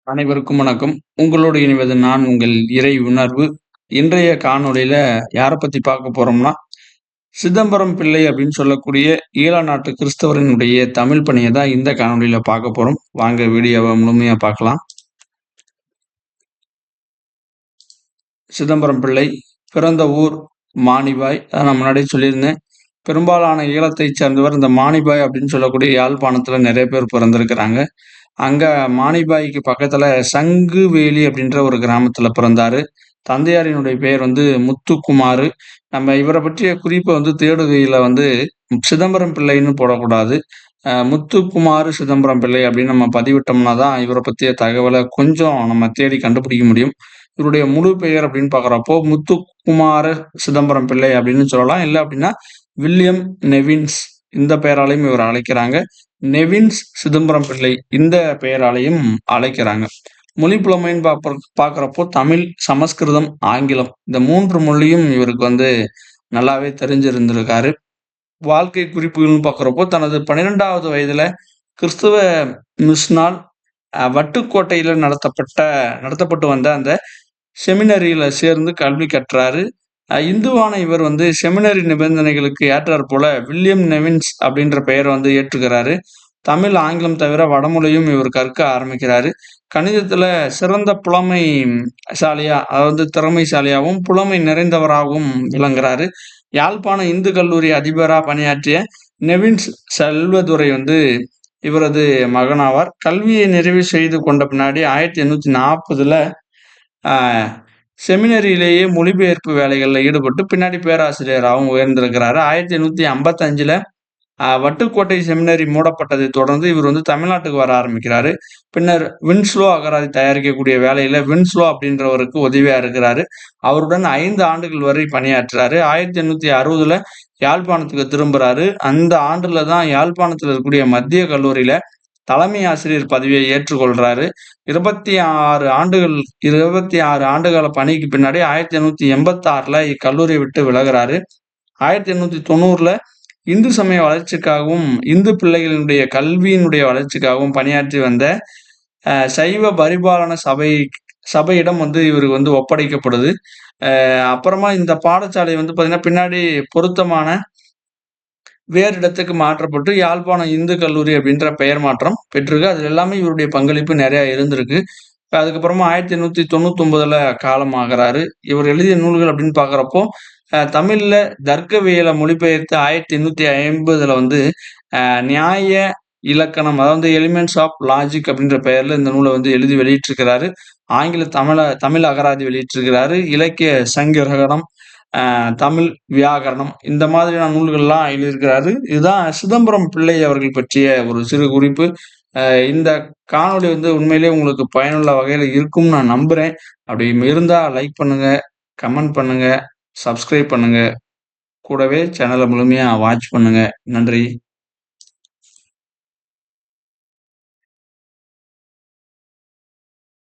அனைவருக்கும் வணக்கம். உங்களோடு இணைவது நான் உங்கள் இறை உணர்வு. இன்றைய காணொளியில யார பத்தி பார்க்க போறோம்னா, சிதம்பரம் பிள்ளை அப்படின்னு சொல்லக்கூடிய ஈழ நாட்டு கிறிஸ்தவரினுடைய தமிழ் பணிய தான் இந்த காணொளியில பார்க்க போறோம். வாங்க வீடியோவ முழுமையா பார்க்கலாம். சிதம்பரம் பிள்ளை பிறந்த ஊர் மானிபாய். அத நான் முன்னாடியே சொல்லியிருந்தேன். பெரும்பாலான ஈழத்தைச் சேர்ந்தவர் இந்த மானிபாய் அப்படின்னு சொல்லக்கூடிய யாழ்ப்பாணத்துல நெறைய பேர் பிறந்திருக்கிறாங்க. அங்க மானிபாய்க்கு பக்கத்துல சங்குவேலி அப்படின்ற ஒரு கிராமத்துல பிறந்தாரு. தந்தையாரினுடைய பெயர் வந்து முத்துக்குமாரு. நம்ம இவர பற்றிய குறிப்ப வந்து தேடுகையில வந்து சிதம்பரம் பிள்ளைன்னு போடக்கூடாது. முத்துக்குமாரு சிதம்பரம் பிள்ளை அப்படின்னு நம்ம பதிவிட்டோம்னா தான் இவர பத்திய தகவல கொஞ்சம் நம்ம தேடி கண்டுபிடிக்க முடியும். இவருடைய முழு பெயர் அப்படின்னு பார்க்குறப்போ, முத்துக்குமார சிதம்பரம் பிள்ளை அப்படின்னு சொல்லலாம். இல்ல அப்படின்னா, வில்லியம் நெவின்ஸ் இந்த பெயராலயும் இவர அழைக்கிறாங்க. நெவின்ஸ் சிதம்பரம் பிள்ளை இந்த பெயராலயும் அழைக்கிறாங்க. மொழி புலமைன்னு பார்க்குறப்போ தமிழ், சமஸ்கிருதம், ஆங்கிலம் இந்த 3 மொழியும் இவருக்கு வந்து நல்லாவே தெரிஞ்சிருந்திருக்காரு. வாழ்க்கை குறிப்புகள்னு பார்க்குறப்போ, தனது 12வது வயதுல கிறிஸ்துவ மிஷனால் வட்டுக்கோட்டையில நடத்தப்பட்டு வந்த அந்த செமினரியில சேர்ந்து கல்வி கற்றாரு. இந்துவான இவர் வந்து செமினரி நிபந்தனைகளுக்கு ஏற்றாற்போல வில்லியம் நெவின்ஸ் அப்படின்ற பெயர வந்து ஏற்றுக்கிறாரு. தமிழ், ஆங்கிலம் தவிர வடமொழியும் இவர் கற்க ஆரம்பிக்கிறாரு. கணிதத்துல சிறந்த அதாவது திறமைசாலியாவும், புலமை நிறைந்தவராகவும் விளங்குறாரு. யாழ்ப்பாண இந்து கல்லூரி அதிபரா பணியாற்றிய நெவின்ஸ் செல்வதுரை வந்து இவரது மகனாவார். கல்வியை நிறைவு செய்து கொண்ட பின்னாடி 1840ல ஆ செமினரியிலேயே மொழிபெயர்ப்பு வேலைகள்ல ஈடுபட்டு பின்னாடி பேராசிரியராகவும் உயர்ந்திருக்கிறாரு. 1855ல வட்டுக்கோட்டை செமினரி மூடப்பட்டதைத் தொடர்ந்து இவர் வந்து தமிழ்நாட்டுக்கு வர ஆரம்பிக்கிறாரு. பின்னர் வின்ஸ்லோ அகராதி தயாரிக்கக்கூடிய வேலையில வின்ஸ்லோ அப்படின்றவருக்கு உதவியா இருக்கிறாரு. அவருடன் 5 ஆண்டுகள் வரை பணியாற்றுறாரு. 1860ல யாழ்ப்பாணத்துக்கு திரும்புறாரு. அந்த ஆண்டுல தான் யாழ்ப்பாணத்துல இருக்கக்கூடிய மத்திய கல்லூரியில தலைமை ஆசிரியர் பதவியை ஏற்றுக்கொள்றாரு. 26 ஆண்டுகால பணிக்கு பின்னாடி 1886ல இக்கல்லூரியை விட்டு விலகுறாரு. 1890ல இந்து சமய வளர்ச்சிக்காகவும், இந்து பிள்ளைகளினுடைய கல்வியினுடைய வளர்ச்சிக்காகவும் பணியாற்றி வந்த சைவ பரிபாலன சபையிடம் வந்து இவருக்கு வந்து ஒப்படைக்கப்படுது. அப்புறமா இந்த பாடசாலை வந்து பார்த்தீங்கன்னா, பின்னாடி பொருத்தமான வேறு இடத்துக்கு மாற்றப்பட்டு யாழ்ப்பாணம் இந்து கல்லூரி அப்படின்ற பெயர் மாற்றம் பெற்றிருக்கு. அதுல எல்லாமே இவருடைய பங்களிப்பு நெறைய இருந்திருக்கு. அதுக்கப்புறமா 1899ல காலமாகுறாரு. இவர் எழுதிய நூல்கள் அப்படின்னு பார்க்குறப்போ, தமிழ்ல தர்க்கவியல மொழிபெயர்த்து 1850ல வந்து நியாய இலக்கணம் அதாவது எலிமெண்ட்ஸ் ஆஃப் லாஜிக் அப்படின்ற பெயர்ல இந்த நூல வந்து எழுதி வெளியிட்டிருக்கிறாரு. ஆங்கில தமிழ் அகராதி வெளியிட்டிருக்கிறாரு. இலக்கிய சங்கிரகணம், தமிழ் வியாகரணம் இந்த மாதிரியான நூல்கள்லாம் எழுதியிருக்கிறாரு. இதுதான் சிதம்பரம் பிள்ளை அவர்கள் பற்றிய ஒரு சிறு குறிப்பு. இந்த காணொளி வந்து உண்மையிலேயே உங்களுக்கு பயனுள்ள வகையில இருக்கும்னு நான் நம்புறேன். அப்படி இருந்தா லைக் பண்ணுங்க, கமெண்ட் பண்ணுங்க, சப்ஸ்கிரைப் பண்ணுங்க. கூடவே சேனல முழுமையா வாட்ச் பண்ணுங்க. நன்றி.